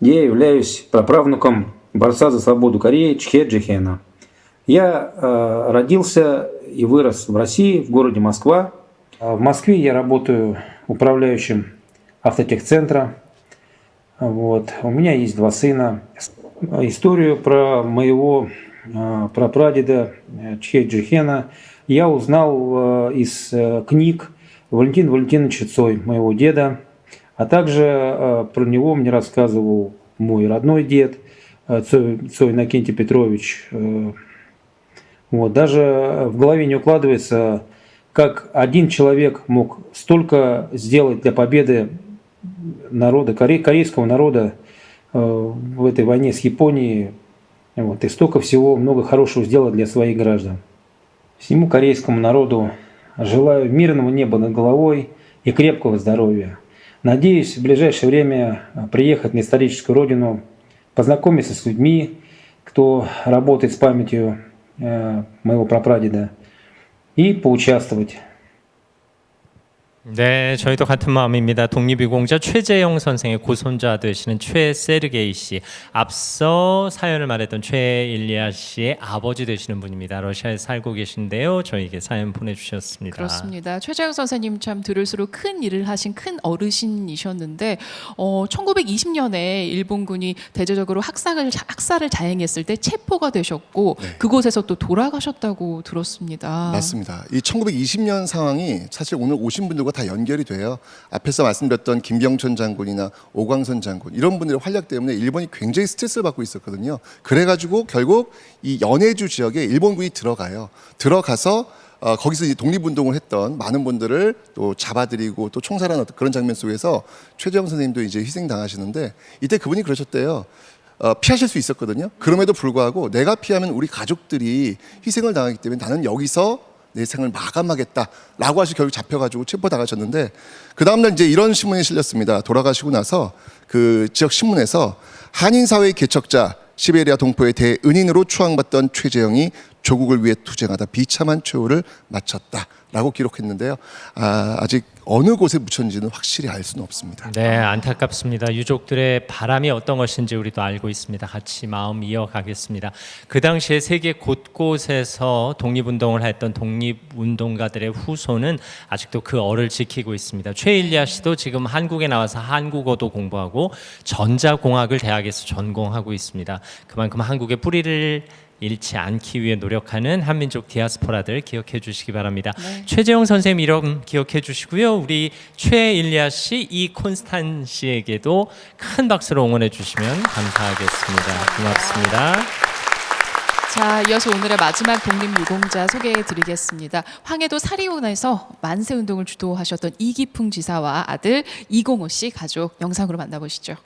Я являюсь праправнуком борца за свободу Кореи Чхе Джихена. Я родился и вырос в России, в городе Москва. В Москве я работаю управляющим автотехцентра. Вот. У меня есть 2 сына. Историю про моего прапрадеда Чхе Джихена я узнал из книг Валентина Валентиновича Цой, моего деда, а также про него мне рассказывал мой родной дед Цой Иннокентий Петрович. Вот. Даже в голове не укладывается, как один человек мог столько сделать для победы народа, корейского народа в этой войне с Японией, вот, и столько всего, много хорошего сделать для своих граждан. Всему корейскому народу желаю мирного неба над головой и крепкого здоровья. Надеюсь в ближайшее время приехать на историческую родину, познакомиться с людьми, кто работает с памятью моего прапрадеда, и поучаствовать. 네, 저희도 같은 마음입니다. 독립유공자 최재영 선생의 고손자 되시는 최세르게이 씨. 앞서 사연을 말했던 최일리아 씨의 아버지 되시는 분입니다. 러시아에 살고 계신데요. 저희에게 사연 보내주셨습니다. 그렇습니다. 최재영 선생님 참 들을수록 큰 일을 하신 큰 어르신이셨는데 1920년에 일본군이 대대적으로 학살을 자행했을 때 체포가 되셨고 그곳에서 또 돌아가셨다고 들었습니다. 맞습니다. 이 1920년 상황이 사실 오늘 오신 분들과 다 연결이 돼요. 앞에서 말씀드렸던 김경천 장군이나 오광선 장군 이런 분들의 활약 때문에 일본이 굉장히 스트레스를 받고 있었거든요. 그래가지고 결국 이 연해주 지역에 일본군이 들어가서 거기서 이제 독립운동을 했던 많은 분들을 또 잡아들이고 또 총살하는 어떤 그런 장면 속에서 최재형 선생님도 이제 희생당하시는데 이때 그분이 그러셨대요. 피하실 수 있었거든요. 그럼에도 불구하고 내가 피하면 우리 가족들이 희생을 당하기 때문에 나는 여기서 내 생을 마감하겠다라고 하시고 결국 잡혀가지고 체포당하셨는데 그 다음날 이제 이런 신문이 실렸습니다. 돌아가시고 나서 그 지역 신문에서 한인사회의 개척자 시베리아 동포의 대은인으로 추앙받던 최재형이 조국을 위해 투쟁하다 비참한 최후를 마쳤다라고 기록했는데요. 아직 어느 곳에 묻혔는지는 확실히 알 수는 없습니다. 네, 안타깝습니다. 유족들의 바람이 어떤 것인지 우리도 알고 있습니다. 같이 마음 이어가겠습니다. 그 당시에 세계 곳곳에서 독립운동을 했던 독립운동가들의 후손은 아직도 그 얼을 지키고 있습니다. 최일리아 씨도 지금 한국에 나와서 한국어도 공부하고 전자공학을 대학에서 전공하고 있습니다. 그만큼 한국의 뿌리를 잃지 않기 위해 노력하는 한민족 디아스포라들 기억해 주시기 바랍니다. 최재형 선생님 이름 기억해 주시고요. 우리 최일리아 씨, 이콘스탄 씨에게도 큰 박수로 응원해 주시면 감사하겠습니다. 고맙습니다. 자, 이어서 오늘의 마지막 독립유공자 소개해 드리겠습니다. 황해도 사리온에서 만세운동을 주도하셨던 이기풍 지사와 아들 이공호 씨 가족 영상으로 만나보시죠.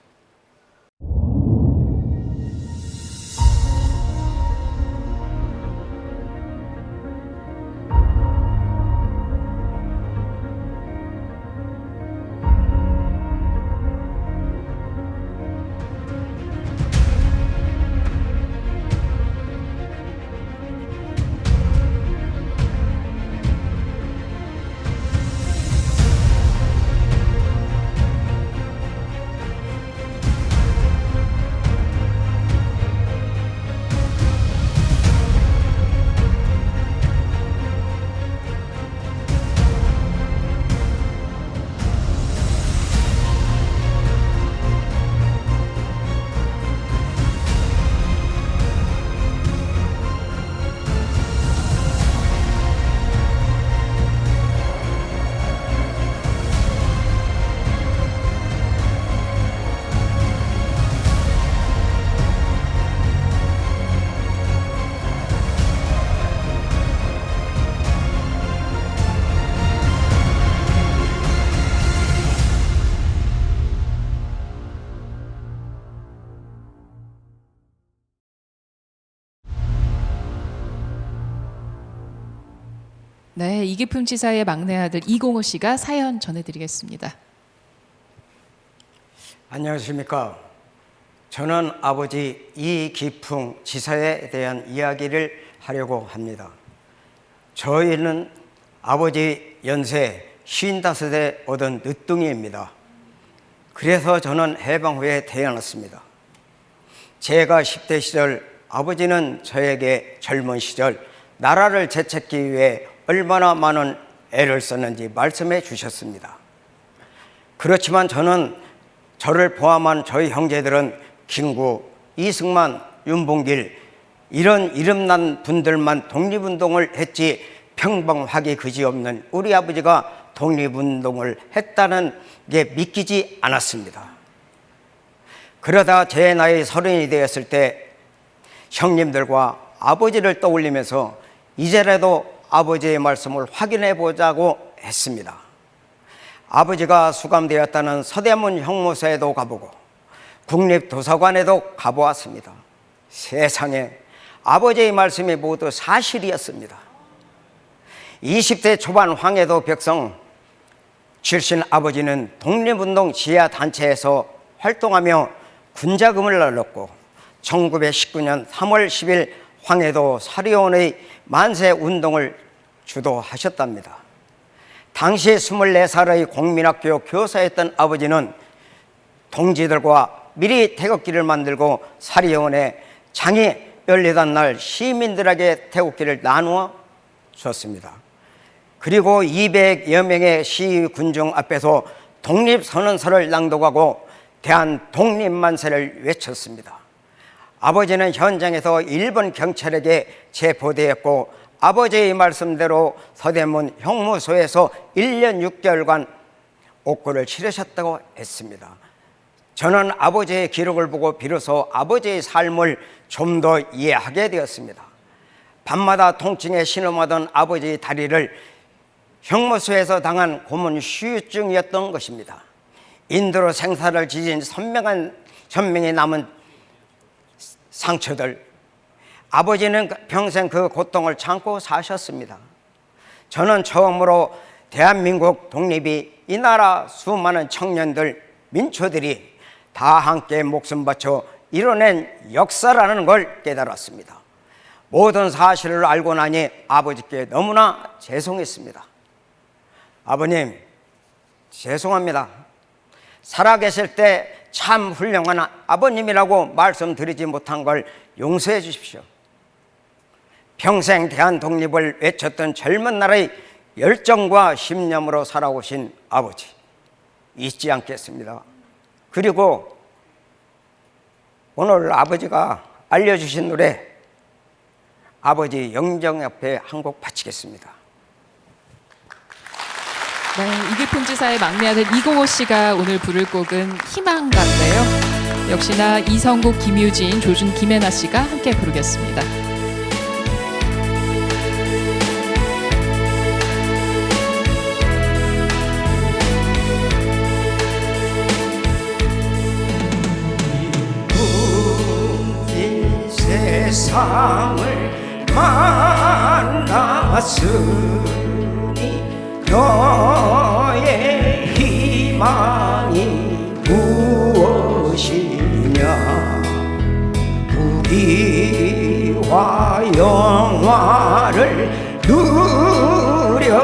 네, 이기풍 지사의 막내 아들 이공호 씨가 사연 전해드리겠습니다. 안녕하십니까. 저는 아버지 이기풍 지사에 대한 이야기를 하려고 합니다. 저희는 아버지 연세 55에 얻은 늦둥이입니다. 그래서 저는 해방 후에 태어났습니다. 제가 10대 시절 아버지는 저에게 젊은 시절 나라를 되찾기 위해 얼마나 많은 애를 썼는지 말씀해 주셨습니다. 그렇지만 저를 포함한 저희 형제들은 김구, 이승만, 윤봉길 이런 이름난 분들만 독립운동을 했지 평범하기 그지없는 우리 아버지가 독립운동을 했다는 게 믿기지 않았습니다. 그러다 제 나이 30이 되었을 때 형님들과 아버지를 떠올리면서 이제라도 아버지의 말씀을 확인해 보자고 했습니다. 아버지가 수감되었다는 서대문 형무소에도 가보고 국립도서관에도 가보았습니다. 세상에 아버지의 말씀이 모두 사실이었습니다. 20대 초반 황해도 벽성 출신 아버지는 독립운동 지하단체에서 활동하며 군자금을 날렸고 1919년 3월 10일 황해도 사리온의 만세운동을 주도하셨답니다. 당시 24살의 공민학교 교사였던 아버지는 동지들과 미리 태극기를 만들고 사리원에 장이 열리던 날 시민들에게 태극기를 나누어 줬습니다. 그리고 200여 명의 시위 군중 앞에서 독립선언서를 낭독하고 대한 독립만세를 외쳤습니다. 아버지는 현장에서 일본 경찰에게 체포되었고 아버지의 말씀대로 서대문 형무소에서 1년 6개월간 옥고를 치르셨다고 했습니다. 저는 아버지의 기록을 보고 비로소 아버지의 삶을 좀 더 이해하게 되었습니다. 밤마다 통증에 신음하던 아버지의 다리를 형무소에서 당한 고문 후유증이었던 것입니다. 인도로 생사를 지진 선명한 전명이 남은 상처들, 아버지는 평생 그 고통을 참고 사셨습니다. 저는 처음으로 대한민국 독립이 이 나라 수많은 청년들, 민초들이 다 함께 목숨 바쳐 이뤄낸 역사라는 걸 깨달았습니다. 모든 사실을 알고 나니 아버지께 너무나 죄송했습니다. 아버님, 죄송합니다. 살아계실 때 참 훌륭한 아버님이라고 말씀드리지 못한 걸 용서해 주십시오. 평생 대한독립을 외쳤던 젊은 날의 열정과 신념으로 살아오신 아버지 잊지 않겠습니다. 그리고 오늘 아버지가 알려주신 노래 아버지 영정 옆에 한 곡 바치겠습니다. 네, 이기풍 지사의 막내 아들 이공호 씨가 오늘 부를 곡은 희망가인데요. 역시나 이성국, 김유진, 조준, 김혜나 씨가 함께 부르겠습니다. 이 세상을 만났으니 너의 희망이 무엇이냐. 부귀와 영화를 누렸으면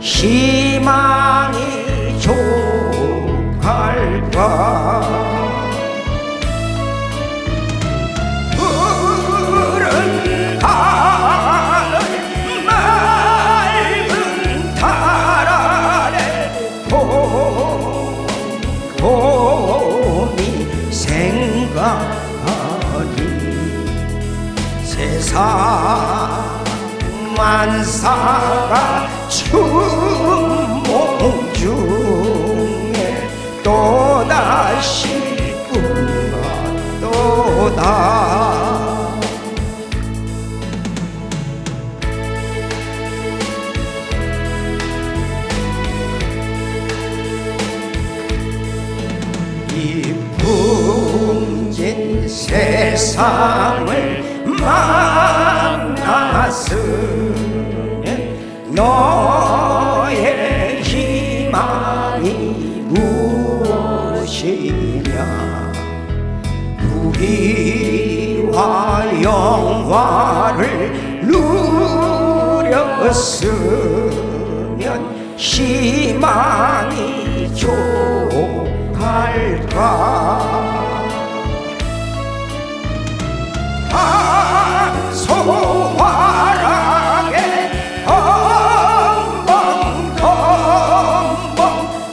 희망이 족할까. 세상 만사가 춘몽 중에 또다시 꿈같도다. 이 풍진 세상을 만났으면 너의 희망이 무엇이냐. 부귀와 영화를 누렸으면 희망이 족할까. 소화락에 엉벙덩벙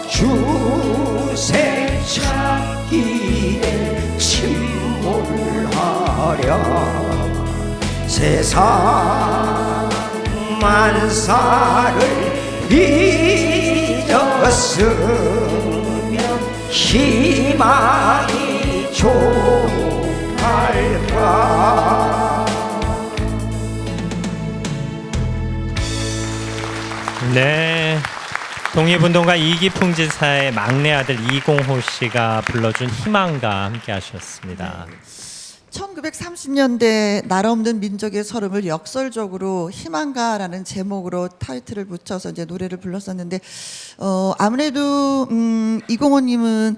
주세 찾기에 침몰하랴. 세상 만사를 잊었으면 희망이 족할까. 네, 독립운동가 이기풍 지사의 막내 아들 이공호 씨가 불러준 희망가 함께 하셨습니다. 1930년대 나라 없는 민족의 서름을 역설적으로 희망가라는 제목으로 타이틀을 붙여서 이제 노래를 불렀었는데 아무래도 이공호님은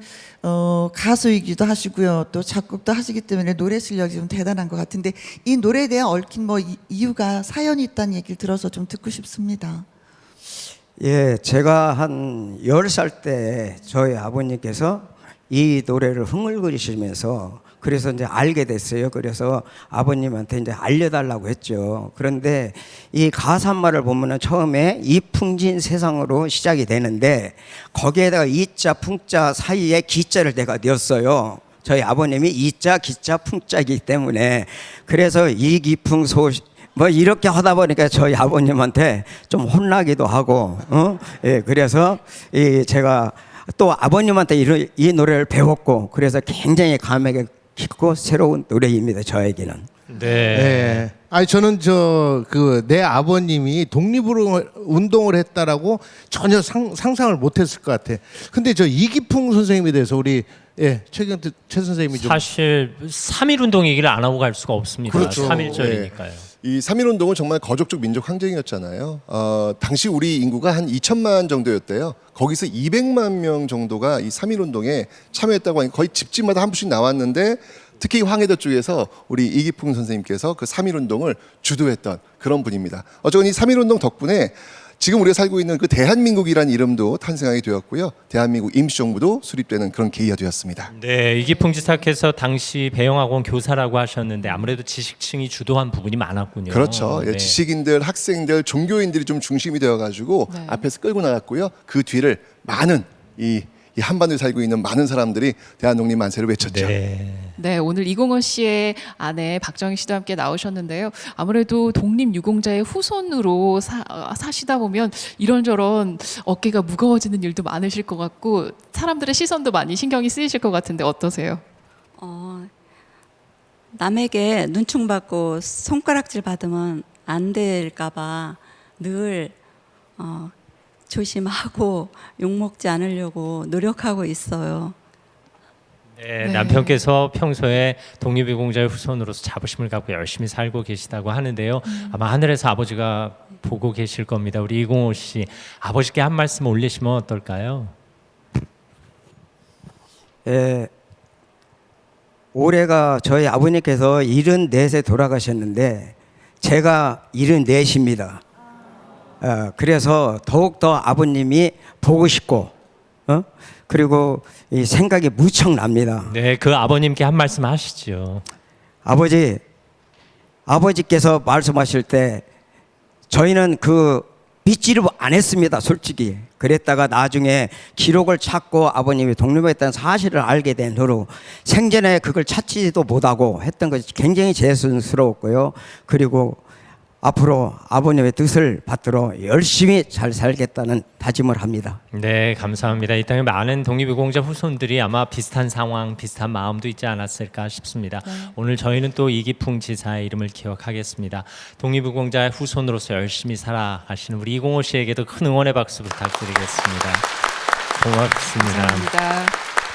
가수이기도 하시고요, 또 작곡도 하시기 때문에 노래 실력이 좀 대단한 것 같은데 이 노래에 대한 얽힌 뭐 이유가 사연이 있다는 얘기를 들어서 좀 듣고 싶습니다. 예, 제가 한 10살 때 저희 아버님께서 이 노래를 흥얼거리시면서 그래서 이제 알게 됐어요. 그래서 아버님한테 이제 알려달라고 했죠. 그런데 이 가사말을 보면은 처음에 이풍진 세상으로 시작이 되는데 거기에다가 이자 풍자 사이에 기자를 내가 넣었어요. 저희 아버님이 이자 기자 풍자이기 때문에. 그래서 이기풍소 뭐 이렇게 하다 보니까 저희 아버님한테 좀 혼나기도 하고, 예, 그래서 제가 또 아버님한테 이 노래를 배웠고, 그래서 굉장히 감회가 깊고 새로운 노래입니다, 저에게는. 네. 네. 아니 저는 내 아버님이 독립운동을 했다라고 전혀 상상을 못했을 것 같아. 근데 저 이기풍 선생님에 대해서 우리 최경태 최 선생님이 좀 사실 3.1 운동 얘기를 안 하고 갈 수가 없습니다. 그렇죠. 3.1절이니까요. 이 3.1 운동은 정말 거족적 민족 항쟁이었잖아요. 당시 우리 인구가 한 2천만 정도였대요. 거기서 200만 명 정도가 이 3.1 운동에 참여했다고 하니까 거의 집집마다 한 분씩 나왔는데 특히 황해도 쪽에서 우리 이기풍 선생님께서 그 3.1 운동을 주도했던 그런 분입니다. 어쨌건 이 3.1 운동 덕분에 지금 우리가 살고 있는 그 대한민국이라는 이름도 탄생하게 되었고요. 대한민국 임시정부도 수립되는 그런 계기가 되었습니다. 네, 이기풍 지사께서 당시 배영학원 교사라고 하셨는데 아무래도 지식층이 주도한 부분이 많았군요. 그렇죠. 네. 지식인들, 학생들, 종교인들이 좀 중심이 되어가지고 앞에서 끌고 나갔고요. 그 뒤를 많은 이 한반도에 살고 있는 많은 사람들이 대한독립 만세를 외쳤죠. 네, 오늘 이공호 씨의 아내 박정희 씨도 함께 나오셨는데요. 아무래도 독립유공자의 후손으로 사시다 보면 이런저런 어깨가 무거워지는 일도 많으실 것 같고 사람들의 시선도 많이 신경이 쓰이실 것 같은데 어떠세요? 남에게 눈총 받고 손가락질 받으면 안 될까 봐 늘 조심하고 욕먹지 않으려고 노력하고 있어요. 네, 남편께서 평소에 독립유공자의 후손으로서 자부심을 갖고 열심히 살고 계시다고 하는데요. 아마 하늘에서 아버지가 보고 계실 겁니다. 우리 이공호 씨, 아버지께 한 말씀 올리시면 어떨까요? 예, 올해가 저희 아버님께서 74세 돌아가셨는데 제가 74입니다. 그래서 더욱더 아버님이 보고 싶고 그리고 이 생각이 무척 납니다. 네, 그 아버님께 한 말씀 하시죠. 아버지께서 말씀하실 때 저희는 그 믿지를 안 했습니다, 솔직히. 그랬다가 나중에 기록을 찾고 아버님이 독립했다는 사실을 알게 된 후로 생전에 그걸 찾지도 못하고 했던 것이 굉장히 죄송스러웠고요. 그리고 앞으로 아버님의 뜻을 받들어 열심히 잘 살겠다는 다짐을 합니다. 네, 감사합니다. 이 땅에 많은 독립유공자 후손들이 아마 비슷한 상황, 비슷한 마음도 있지 않았을까 싶습니다. 오늘 저희는 또 이기풍 지사의 이름을 기억하겠습니다. 독립유공자의 후손으로서 열심히 살아가시는 우리 이공호 씨에게도 큰 응원의 박수 부탁드리겠습니다. 고맙습니다. 감사합니다.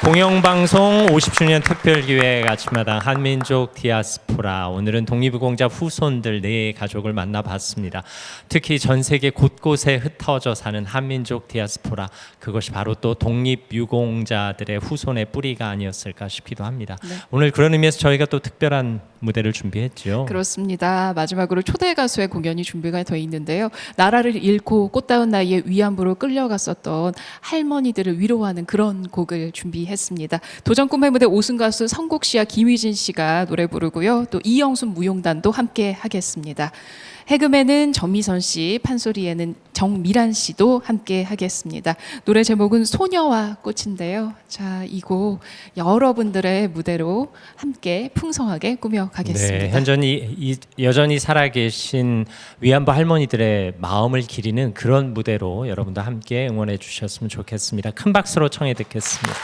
공영방송 50주년 특별기획 아침마당 한민족 디아스포라, 오늘은 독립유공자 후손들 네 가족을 만나봤습니다. 특히 전 세계 곳곳에 흩어져 사는 한민족 디아스포라, 그것이 바로 또 독립유공자들의 후손의 뿌리가 아니었을까 싶기도 합니다. 네. 오늘 그런 의미에서 저희가 또 특별한 무대를 준비했죠. 그렇습니다. 마지막으로 초대 가수의 공연이 준비가 돼 있는데요. 나라를 잃고 꽃다운 나이에 위안부로 끌려갔었던 할머니들을 위로하는 그런 곡을 준비했습니다. 도전 꿈의 무대 오승 가수 성국 씨와 김휘진 씨가 노래 부르고요. 또 이영순 무용단도 함께 하겠습니다. 해금에는 전미선 씨, 판소리에는 정미란 씨도 함께 하겠습니다. 노래 제목은 소녀와 꽃인데요. 자, 이 곡 여러분들의 무대로 함께 풍성하게 꾸며가겠습니다. 네, 여전히 살아계신 위안부 할머니들의 마음을 기리는 그런 무대로 여러분도 함께 응원해 주셨으면 좋겠습니다. 큰 박수로 청해 듣겠습니다.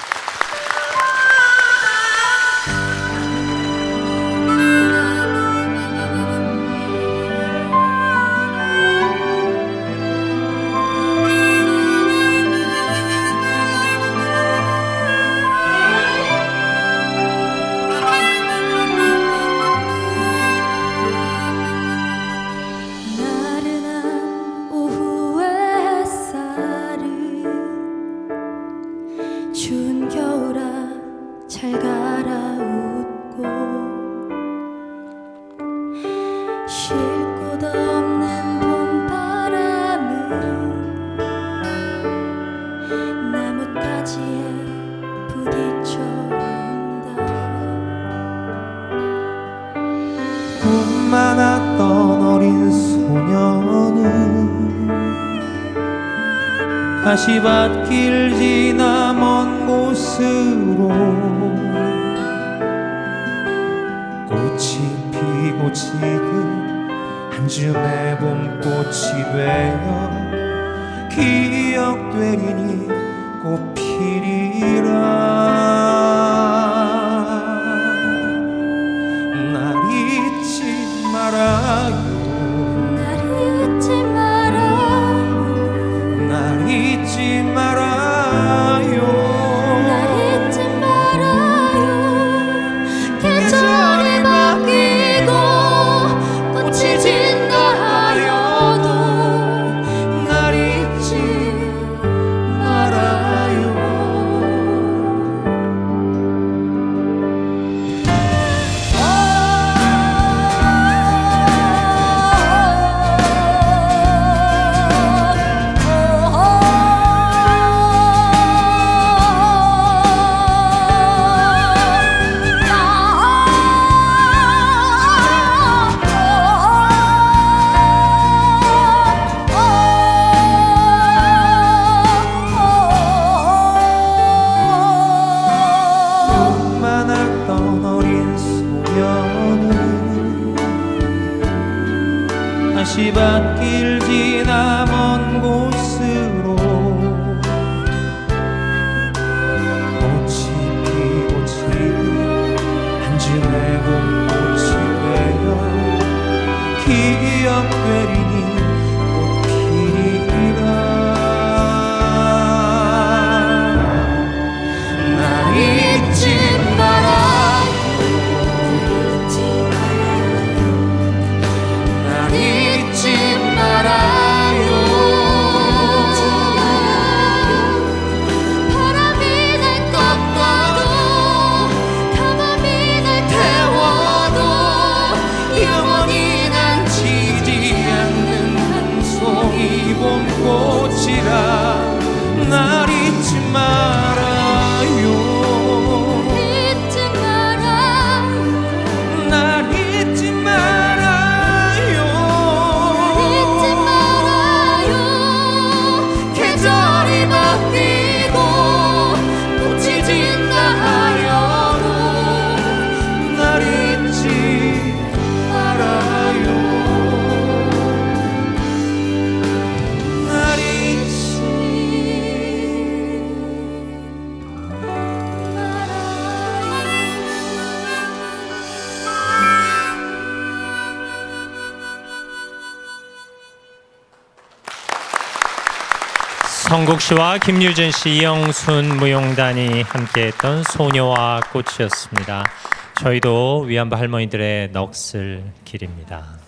다시 밭길 지나 먼 곳으로 꽃이 피고 지듯 한 줌의 봄꽃이 되어 기억되리니 꽃피리라. 날 잊지 말아요. 날 잊지 말아요. 계절이 바뀌고 꽃이 진다 하여도 날 잊지 말아요. 많았던 어린 소녀는 다시 밭길 지나 먼 곳으로 꽃이 피고 지는 한 줌의 봄꽃이 되어 기억되리니 꽃피리라. 날 잊지 날 잊지 말아요. 바람이 날 꺾어도 가뭄이 날 태워도 영원히 난 지지 않는 한 송이 봄꽃이라. 날 잊지 말아요. 잊지 마라. 날 잊지 말아요. 잊지 말아요. 계절이 바뀌고 꽃이 진다 하여도 날 잊지 말아요. 날 잊지 성국 씨와 김유진 씨, 이영순 무용단이 함께했던 소녀와 꽃이었습니다. 저희도 위안부 할머니들의 넋을 기립니다.